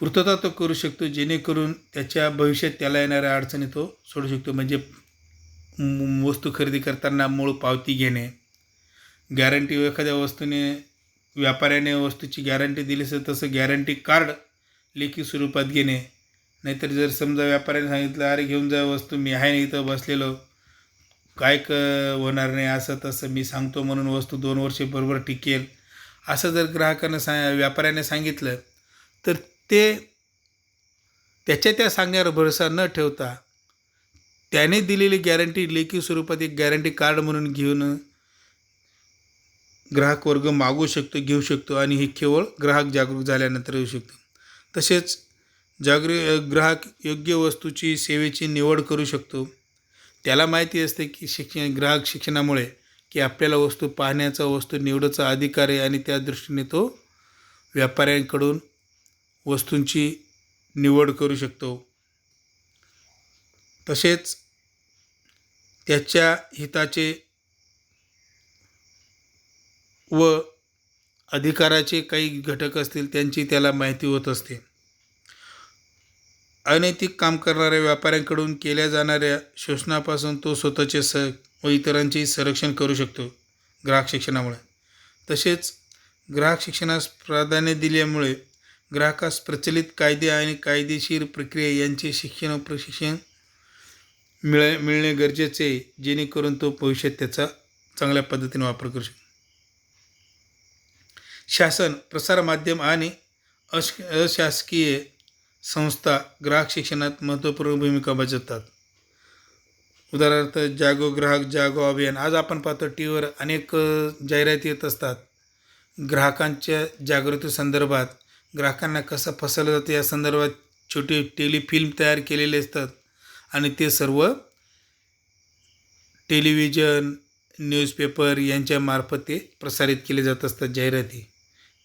पूर्तता तो करू शकतो, जेणेकरून त्याच्या भविष्यात त्याला येणाऱ्या अडचणी तो सोडू शकतो. म्हणजे वस्तू खरेदी करताना मूळ पावती घेणे, गॅरंटी एखाद्या वस्तूने व्यापाऱ्याने वस्तूची गॅरंटी दिली असेल तसं गॅरंटी कार्ड लेखी स्वरूपात घेणे. नाहीतर जर समजा व्यापाऱ्याने सांगितलं, अरे घेऊन जा वस्तू, मी आहे ना इथं बसलेलो, काय होणार नाही, असं तसं मी सांगतो म्हणून वस्तू 2 वर्षे बरोबर टिकेल, असं जर ग्राहकानं व्यापाऱ्याने सांगितलं तर ते त्याच्या त्या सांगण्यावर भरोसा न ठेवता त्याने दिलेली गॅरंटी लेखी स्वरूपात एक गॅरंटी कार्ड म्हणून घेऊन ग्राहक वर्ग मागू शकतो, घेऊ शकतो आणि हे केवळ ग्राहक जागरूक झाल्यानंतर येऊ शकतो. तसेच ग्राहक योग्य वस्तूची सेवेची निवड करू शकतो. त्याला माहिती असते की ग्राहक शिक्षणामुळे की आपल्याला वस्तू पाहण्याचा, वस्तू निवडीचा अधिकार आहे आणि त्या दृष्टीने तो व्यापाऱ्यांकडून वस्तूंची निवड करू शकतो. तसेच त्याच्या हिताचे व अधिकाराचे काही घटक असतील त्यांची त्याला माहिती होत असते. अनैतिक काम करणाऱ्या व्यापाऱ्यांकडून केल्या जाणाऱ्या शोषणापासून तो स्वतःचे व इतरांचेही संरक्षण करू शकतो ग्राहक शिक्षणामुळे. तसेच ग्राहक शिक्षणास प्राधान्य दिल्यामुळे ग्राहकास प्रचलित कायदे आणि कायदेशीर प्रक्रिया यांचे शिक्षण व प्रशिक्षण मिळणे गरजेचे आहे, जेणेकरून तो भविष्यात त्याचा चांगल्या पद्धतीने वापर करू शकतो. शासन, प्रसारमाध्यम आणि अशासकीय संस्था ग्राहक शिक्षणात महत्त्वपूर्ण भूमिका बजावतात. उदाहरणार्थ जागो ग्राहक जागो अभियान. आज आपण पाहतो टी व्हीवर अनेक जाहिराती येत असतात ग्राहकांच्या जागृती संदर्भात. ग्राहकांना कसं फसवलं जातं या संदर्भात छोटे टेलिफिल्म तयार केलेले असतात आणि ते सर्व टेलिव्हिजन, न्यूजपेपर यांच्यामार्फत ते प्रसारित केले जात असतात जाहिराती.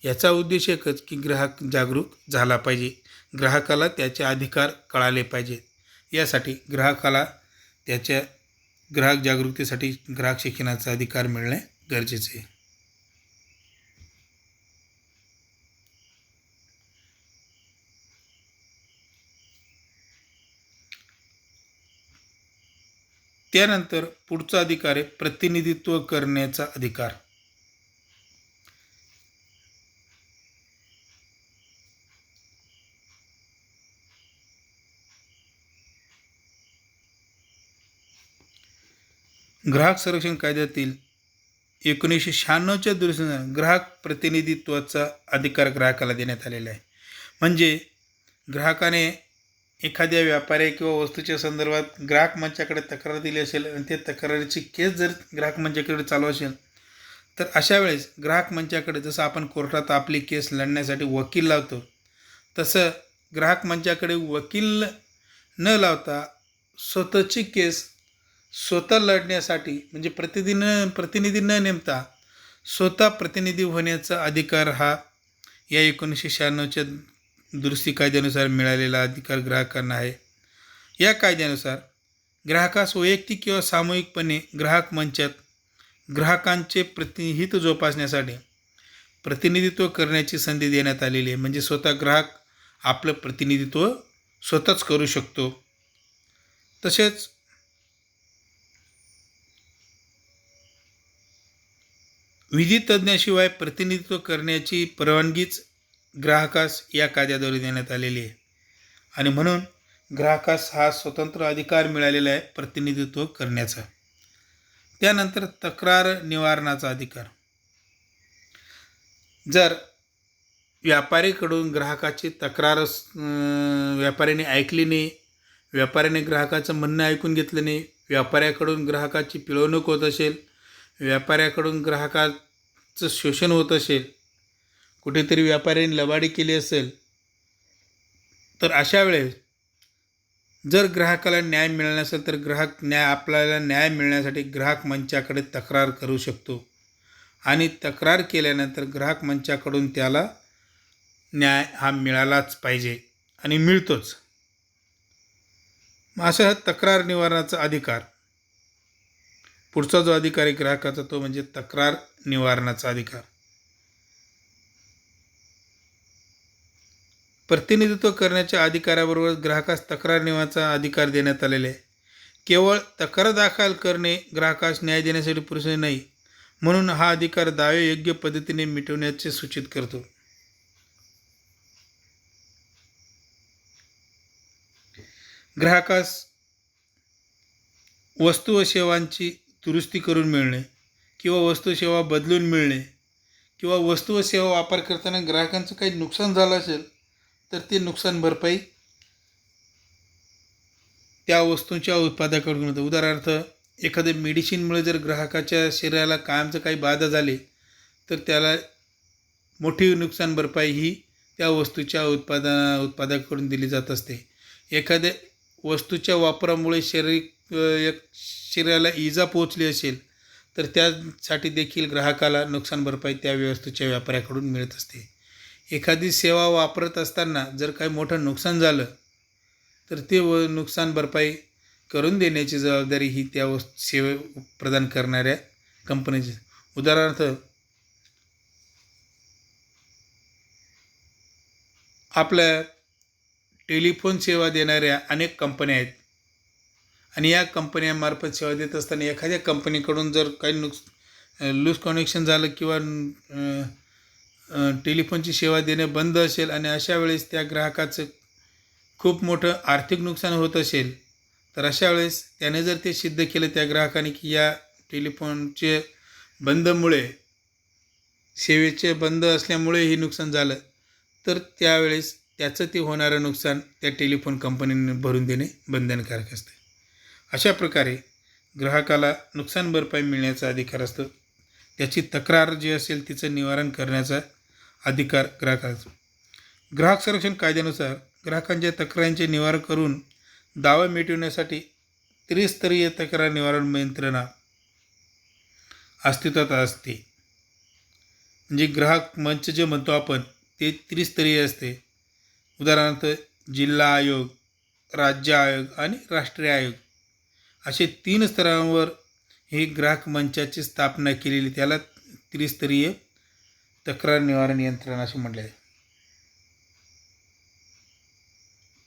याचा उद्देश एकच की ग्राहक जागरूक झाला पाहिजे, ग्राहकाला त्याचे अधिकार कळाले पाहिजेत. यासाठी ग्राहकाला त्याच्या ग्राहक जागरूकतेसाठी ग्राहक शिक्षणाचा अधिकार मिळणे गरजेचे आहे. त्यानंतर पुढचा अधिकार आहे प्रतिनिधित्व करण्याचा अधिकार. ग्राहक संरक्षण कायद्यातील 1996च्या दुरुस्तीने ग्राहक प्रतिनिधित्वाचा अधिकार ग्राहकाला देण्यात आलेला आहे. म्हणजे ग्राहकाने एखाद्या व्यापारी किंवा वस्तूच्या संदर्भात ग्राहक मंचाकडे तक्रार दिली असेल आणि त्या तक्रारीची केस जर ग्राहक मंचाकडे चालू असेल तर अशा वेळेस ग्राहक मंचाकडे, जसं आपण कोर्टात आपली केस लढण्यासाठी वकील लावतो, तसं ग्राहक मंचाकडे वकील न लावता स्वतःची केस स्वतः लढण्यासाठी, म्हणजे प्रतिनिधी न नेमता स्वतः प्रतिनिधी होण्याचा अधिकार हा या 1996च्या दुरुस्ती कायद्यानुसार मिळालेला अधिकार ग्राहकांना आहे. या कायद्यानुसार ग्राहकास वैयक्तिक किंवा सामूहिकपणे ग्राहक मंचात ग्राहकांचे हित जोपासण्यासाठी प्रतिनिधित्व करण्याची संधी देण्यात आलेली आहे. म्हणजे स्वतः ग्राहक आपलं प्रतिनिधित्व स्वतःच करू शकतो. तसेच विधी तज्ज्ञाशिवाय प्रतिनिधित्व करण्याची परवानगीच ग्राहकास या कायद्याद्वारे देण्यात आलेली आहे आणि म्हणून ग्राहकास हा स्वतंत्र अधिकार मिळालेला आहे प्रतिनिधित्व करण्याचा. त्यानंतर तक्रार निवारणाचा अधिकार. जर व्यापारीकडून ग्राहकाची तक्रार व्यापाऱ्याने ऐकली नाही, व्यापाऱ्याने ग्राहकाचं म्हणणं ऐकून घेतलं नाही, व्यापाऱ्याकडून ग्राहकाची पिळवणूक होत असेल, व्यापाऱ्याकडून ग्राहकाचं शोषण होत असेल, कुठेतरी व्यापाऱ्याने लबाडी केली असेल, तर अशा वेळेस जर ग्राहकाला न्याय मिळाला नसेल तर आपल्याला न्याय मिळण्यासाठी ग्राहक मंचाकडे तक्रार करू शकतो आणि तक्रार केल्यानंतर ग्राहक मंचाकडून त्याला न्याय हा मिळालाच पाहिजे आणि मिळतोच. मग अशा तक्रार निवारणाचा अधिकार, पुढचा जो अधिकार आहे ग्राहकाचा तो म्हणजे तक्रार निवारणाचा अधिकार. प्रतिनिधित्व करण्याच्या अधिकाराबरोबर ग्राहकास तक्रार निवारणाचा अधिकार देण्यात आलेला आहे. केवळ तक्रार दाखल करणे ग्राहकास न्याय देण्यासाठी पुरेसे नाही, म्हणून हा अधिकार दावे योग्य पद्धतीने मिटवण्याचे सूचित करतो. ग्राहकास वस्तू व सेवांची दुरुस्ती करून मिळणे किंवा वस्तू सेवा बदलून मिळणे किंवा वस्तू व सेवा वापर करताना ग्राहकांचं काही नुकसान झालं असेल तर ते नुकसान भरपाई त्या वस्तूंच्या उत्पादकाकडून होतं. उदाहरणार्थ एखाद्या मेडिसिनमुळे जर ग्राहकाच्या शरीराला कायमचं काही बाधा झाली तर त्याला मोठी नुकसान भरपाई ही त्या वस्तूच्या उत्पादकाकडून दिली जात असते. एखाद्या वस्तूच्या वापरामुळे शरीराला इजा पोहोचली असेल तर त्यासाठी देखील ग्राहकाला नुकसान भरपाई त्या वस्तूच्या व्यापाऱ्याकडून मिळत असते. एखादी सेवा वापरत असताना जर काही मोठं नुकसान झालं तर ते नुकसान भरपाई करून देण्याची जबाबदारी ही त्या सेवा प्रदान करणाऱ्या कंपनीची. उदाहरणार्थ आपल्या टेलिफोन सेवा देणाऱ्या अनेक कंपन्या आहेत आणि या कंपन्यांमार्फत सेवा देत असताना एखाद्या कंपनीकडून जर काही लूज कनेक्शन झालं किंवा टेलिफोनची सेवा देणे बंद असेल आणि अशा वेळेस त्या ग्राहकाचं खूप मोठं आर्थिक नुकसान होत असेल तर अशा वेळेस त्याने जर ते सिद्ध केलं त्या ग्राहकाने की या टेलिफोनचे बंदमुळे सेवेचे बंद असल्यामुळे हे नुकसान झालं तर त्यावेळेस त्याचं ते होणारं नुकसान त्या टेलिफोन कंपनीने भरून देणे बंधनकारक असते. अशा प्रकारे ग्राहकाला नुकसान भरपाई मिळण्याचा अधिकार असतो. त्याची तक्रार जी असेल तिचं निवारण करण्याचा अधिकार ग्राहकाचा. ग्राहक संरक्षण कायद्यानुसार ग्राहकांच्या तक्रारींचे निवारण करून दावा मिटवण्यासाठी त्रिस्तरीय तक्रार निवारण यंत्रणा अस्तित्वात असते. म्हणजे ग्राहक मंच जे म्हणतो आपण ते त्रिस्तरीय असते. उदाहरणार्थ जिल्हा आयोग, राज्य आयोग आणि राष्ट्रीय आयोग असे 3 स्तरांवर ही ग्राहक मंचाची स्थापना केलेली, त्याला त्रिस्तरीय तक्रार निवारण यंत्रणा असे म्हटले आहे.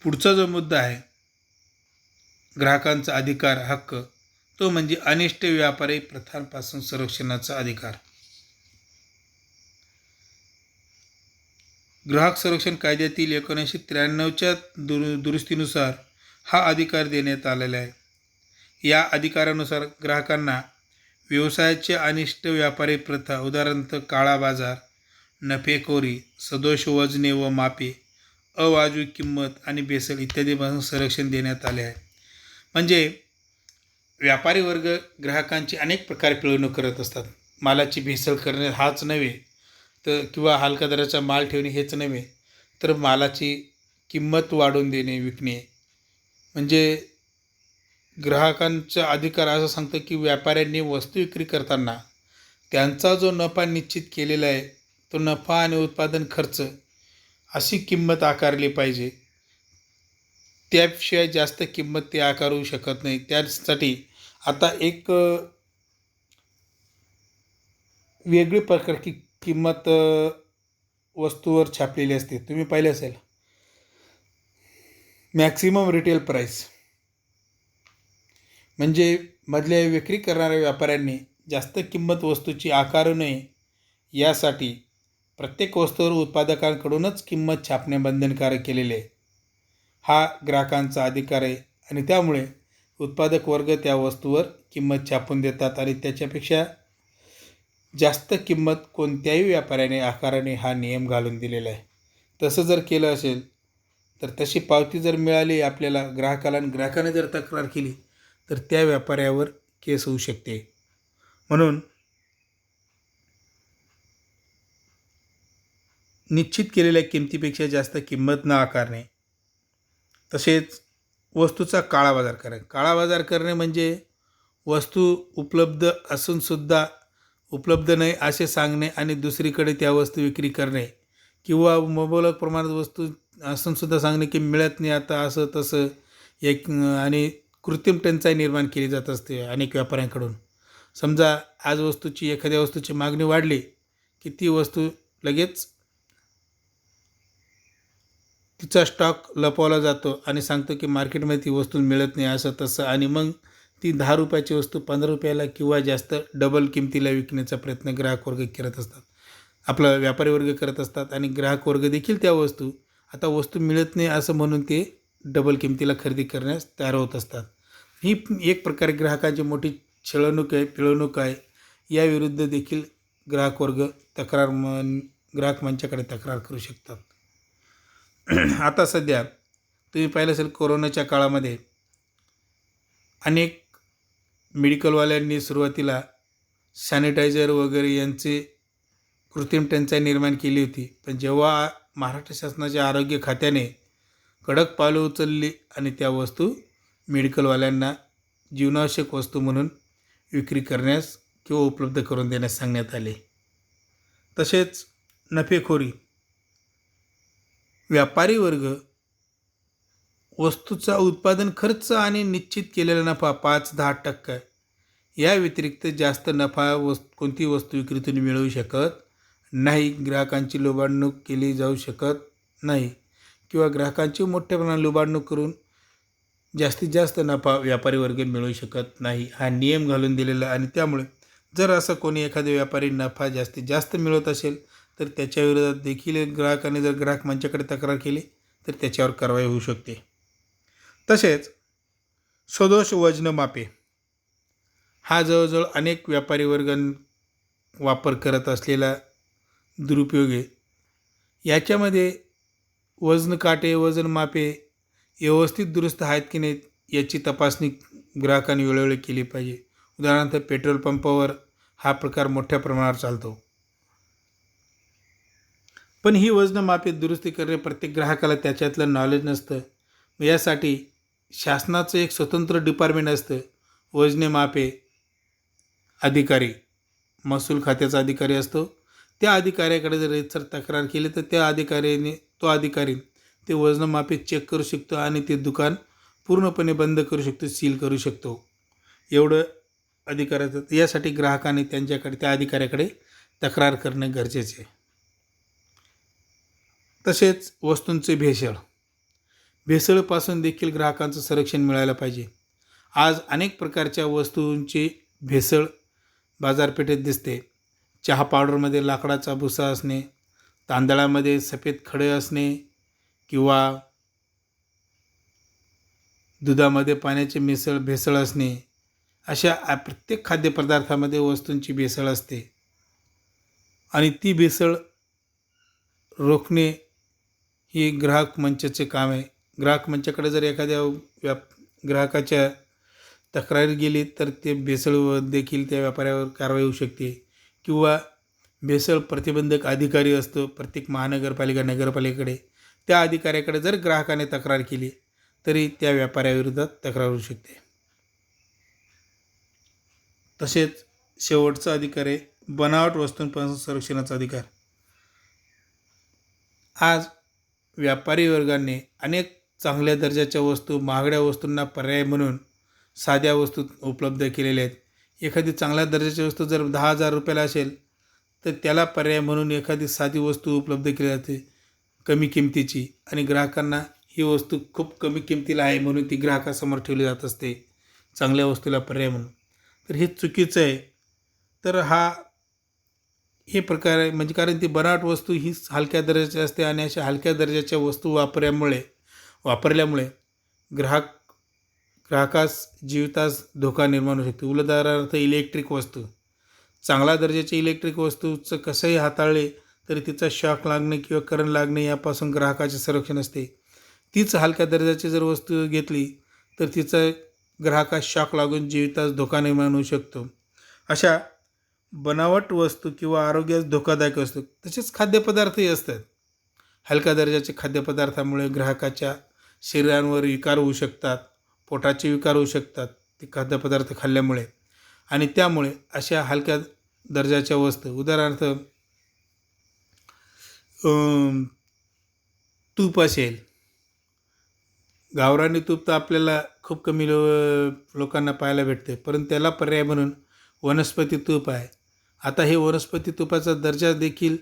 पुढचा जो मुद्दा आहे ग्राहकांचा अधिकार हक्क तो म्हणजे अनिष्ट व्यापारी प्रथांपासून संरक्षणाचा अधिकार. ग्राहक संरक्षण कायद्यातील 1993च्या दुरुस्तीनुसार हा अधिकार देण्यात आलेला आहे. या अधिकारानुसार ग्राहकांना व्यवसायाचे अनिष्ट व्यापारी प्रथा उदाहरणार्थ काळा बाजार, नफेखोरी, सदोष वजने व मापे, अवाजवी किंमत आणि भेसळ इत्यादीपासून संरक्षण देण्यात आले आहे. म्हणजे व्यापारी वर्ग ग्राहकांची अनेक प्रकारे पिळवणूक करत असतात. मालाची भेसळ करणे हाच नव्हे तर किंवा हलका दराचा माल ठेवणे हेच नव्हे तर मालाची किंमत वाढवून देणे, विकणे. म्हणजे ग्राहकांचा अधिकार असं सांगतं की व्यापाऱ्यांनी वस्तू विक्री करताना त्यांचा जो नफा निश्चित केलेला आहे तो नफा आणि उत्पादन खर्च अशी किंमत आकारली पाहिजे. त्याशिवाय जास्त किंमत ते आकारू शकत नाही. त्यासाठी आता एक वेगळी प्रकारची किंमत वस्तूवर छापलेली असते. तुम्ही पाहिले असेल मॅक्सिमम रिटेल प्राईस. म्हणजे मधल्या विक्री करणाऱ्या व्यापाऱ्यांनी जास्त किंमत वस्तूची आकारू नये यासाठी प्रत्येक वस्तूवर उत्पादकांकडूनच किंमत छापणे बंधनकारक केलेले आहे. हा ग्राहकांचा अधिकार आहे आणि त्यामुळे उत्पादक वर्ग त्या वस्तूवर किंमत छापून देतात आणि त्याच्यापेक्षा जास्त किंमत कोणत्याही व्यापाऱ्याने आकाराने हा नियम घालून दिलेला आहे. तसं जर केलं असेल तर तशी पावती जर मिळाली आपल्याला ग्राहकाला आणि ग्राहकाने जर तक्रार केली तर त्या व्यापाऱ्यावर केस होऊ शकते. म्हणून निश्चित केलेल्या किमतीपेक्षा जास्त किंमत न आकारणे. तसेच वस्तूचा काळा बाजार करणे. काळा बाजार करणे म्हणजे वस्तू उपलब्ध असूनसुद्धा उपलब्ध नाही असे सांगणे आणि दुसरीकडे त्या वस्तू विक्री करणे किंवा मुबलक प्रमाणात वस्तू असूनसुद्धा सांगणे की मिळत नाही आता असं तसं एक आणि कृत्रिम टंचाई निर्माण केली जात असते अनेक व्यापाऱ्यांकडून. समजा आज एखाद्या वस्तूची मागणी वाढली की ती वस्तू लगेच तिचा स्टॉक लपवला जातो आणि सांगतो की मार्केटमध्ये ती वस्तू मिळत नाही असं तसं आणि मग ती ₹10ची वस्तू ₹15 किंवा जास्त डबल किमतीला विकण्याचा प्रयत्न ग्राहक वर्ग करत असतात. आपला व्यापारी वर्ग करत असतात आणि ग्राहक वर्ग देखील त्या आता वस्तू मिळत नाही असं म्हणून ते डबल किमतीला खरेदी करण्यास तयार होत असतात. ही एक प्रकारे ग्राहकांची मोठी पिळवणूक आहे. याविरुद्ध देखील ग्राहक वर्ग ग्राहक मंचाकडे तक्रार करू शकतात. आता सध्या तुम्ही पाहिलं असेल कोरोनाच्या काळामध्ये अनेक मेडिकलवाल्यांनी सुरुवातीला सॅनिटायझर वगैरे यांचे कृत्रिम टंचाई निर्माण केली होती. पण जेव्हा महाराष्ट्र शासनाच्या आरोग्य खात्याने कडक पावले उचलली आणि त्या वस्तू मेडिकलवाल्यांना जीवनावश्यक वस्तू म्हणून विक्री करण्यास किंवा उपलब्ध करून देण्यास सांगण्यात आले. तसेच नफेखोरी व्यापारी वर्ग वस्तूचा उत्पादन खर्च आणि निश्चित केलेला नफा 5-10% या व्यतिरिक्त जास्त नफा कोणती वस्तू विक्रीतून मिळवू शकत नाही. ग्राहकांची लुबाडणूक केली जाऊ शकत नाही किंवा ग्राहकांची मोठ्या प्रमाणात लुबाडणूक करून जास्तीत जास्त नफा व्यापारी वर्ग मिळवू शकत नाही. हा नियम घालून दिलेला आणि त्यामुळे जर असं कोणी एखादा व्यापारी नफा जास्तीत जास्त मिळवत असेल तर त्याच्या विरोधात देखील ग्राहकाने जर ग्राहक मंचाकडे तक्रार केली तर त्याच्यावर कारवाई होऊ शकते. तसेच सदोष वजन मापे हा जवळजवळ अनेक व्यापारी वर्ग वापर करत असलेला दुरुपयोग आहे. याच्यामध्ये वजन काटे वजन मापे व्यवस्थित दुरुस्त आहेत की नाहीत याची तपासणी ग्राहकांनी वेळोवेळी केली पाहिजे. उदाहरणार्थ पेट्रोल पंपावर हा प्रकार मोठ्या प्रमाणावर चालतो. पण ही वजन मापे दुरुस्ती करणे प्रत्येक ग्राहकाला त्याच्यातलं नॉलेज नसतं. यासाठी शासनाचं एक स्वतंत्र डिपार्टमेंट असतं. वजने मापे अधिकारी महसूल खात्याचा अधिकारी असतो. त्या अधिकाऱ्याकडे जर तक्रार केली तर त्या अधिकारी ते वजनमापे चेक करू शकतो आणि ते दुकान पूर्णपणे बंद करू शकतो, सील करू शकतो. एवढं अधिकाराचं यासाठी ग्राहकाने त्या अधिकाऱ्याकडे तक्रार करणे गरजेचे आहे. तसेच वस्तूंचे भेसळपासून देखील ग्राहकांचं संरक्षण मिळायला पाहिजे. आज अनेक प्रकारच्या वस्तूंची भेसळ बाजारपेठेत दिसते. चहा पावडरमध्ये लाकडाचा भुसा असणे, तांदळामध्ये सफेद खडे असणे किंवा दुधामध्ये पाण्याची भेसळ असणे, अशा प्रत्येक खाद्यपदार्थामध्ये वस्तूंची भेसळ असते आणि ती भेसळ रोखणे ही ग्राहक मंचाचे काम आहे. ग्राहक मंचाकडे जर एखाद्या ग्राहकाच्या तक्रार गेली तर ते भेसळ देखील त्या व्यापाऱ्यावर कारवाई होऊ शकते किंवा भेसळ प्रतिबंधक अधिकारी असतो प्रत्येक महानगरपालिका नगरपालिकेकडे. त्या अधिकाऱ्याकडे जर ग्राहकाने तक्रार केली तरी त्या व्यापाऱ्याविरोधात तक्रार होऊ शकते. तसेच शेवटचा अधिकार आहे बनावट वस्तूंपासून संरक्षणाचा अधिकार. आज व्यापारी वर्गाने अनेक चांगल्या दर्जाच्या वस्तू महागड्या वस्तूंना पर्याय म्हणून साध्या वस्तू उपलब्ध केलेल्या आहेत. एखादी चांगल्या दर्जाची वस्तू जर 10,000 रुपयाला असेल तर त्याला पर्याय म्हणून एखादी साधी वस्तू उपलब्ध केली जाते कमी किमतीची आणि ग्राहकांना ही वस्तू खूप कमी किमतीला आहे म्हणून ती ग्राहकासमोर ठेवली जात असते चांगल्या वस्तूला पर्याय म्हणून. तर हे चुकीचं आहे. तर हे प्रकार आहे म्हणजे कारण ती बनावट वस्तू ही हलक्या दर्जाची असते आणि अशा हलक्या दर्जाच्या वस्तू वापरल्यामुळे ग्राहकास जीवितास धोका निर्माण होऊ शकतो. उदाहरणार्थ इलेक्ट्रिक वस्तू, चांगल्या दर्जाच्या इलेक्ट्रिक वस्तूचं कसंही हाताळले तरी तिचा शॉक लागणे किंवा करंट लागणे यापासून ग्राहकाचे संरक्षण असते. तीच हलक्या दर्जाची जर वस्तू घेतली तर तिचा ग्राहकास शॉक लागून जीवितास धोका निर्माण होऊ शकतो. अशा बनावट वस्तू किंवा आरोग्यास धोकादायक असतो. तसेच खाद्यपदार्थही असतात. हलक्या दर्जाचे खाद्यपदार्थामुळे ग्राहकाच्या शरीरावर विकार होऊ शकतात, पोटाचे विकार होऊ शकतात ते खाद्यपदार्थ खाल्ल्यामुळे आणि त्यामुळे अशा हलक्या दर्जाच्या वस्तू उदाहरणार्थ अं, तूप असेल, गावरानी तूप तर आपल्याला खूप कमी लोकांना पाहायला भेटते, परंतु त्याला पर्याय म्हणून वनस्पती तूप आहे. आता हे वनस्पती तुपाचा दर्जा देखील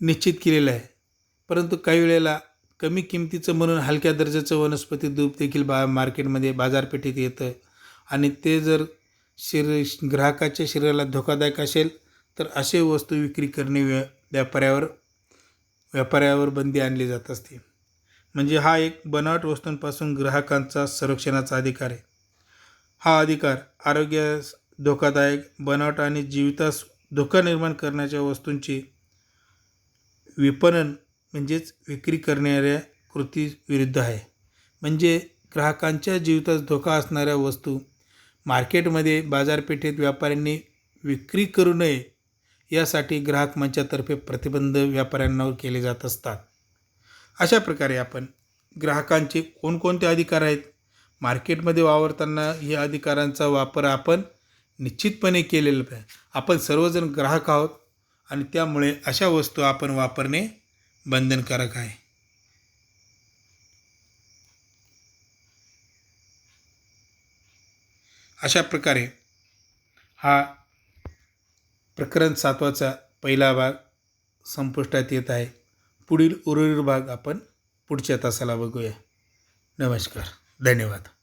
निश्चित केलेला आहे, परंतु काही वेळेला कमी किमतीचं म्हणून हलक्या दर्जाचं वनस्पती तूप देखील मार्केटमध्ये बाजारपेठेत येतं आणि ते जर ग्राहकाच्या शरीराला धोकादायक असेल तर असे वस्तू विक्री करणे व्यापाऱ्यावर बंदी आणली जात असते. म्हणजे हा एक बनावट वस्तूंपासून ग्राहकांचा संरक्षणाचा अधिकार आहे. हा अधिकार आरोग्यास धोकादायक, बनावट आणि जीवितास धोका निर्माण करण्याच्या वस्तूंची विपणन म्हणजेच विक्री करणाऱ्या कृती विरुद्ध आहे. म्हणजे ग्राहकांच्या जीवितास धोका असणाऱ्या वस्तू मार्केटमध्ये बाजारपेठेत व्यापाऱ्यांनी विक्री करू नये यासाठी ग्राहक मंचातर्फे प्रतिबंध व्यापाऱ्यांवर केले जात असतात. अशा प्रकारे आपण ग्राहकांचे कोणकोणते अधिकार आहेत, मार्केटमध्ये वावरताना या अधिकारांचा वापर आपण निश्चितपणे केलेला पाहिजे. आपण सर्वजण ग्राहक आहोत आणि त्यामुळे अशा वस्तू आपण वापरणे बंधनकारक आहे. अशा प्रकारे हा प्रकरण 7वाचा पहिला भाग संपुष्टात येत आहे. पुढील उर्वरित भाग आपण पुढच्या तासाला बघूया. नमस्कार, धन्यवाद.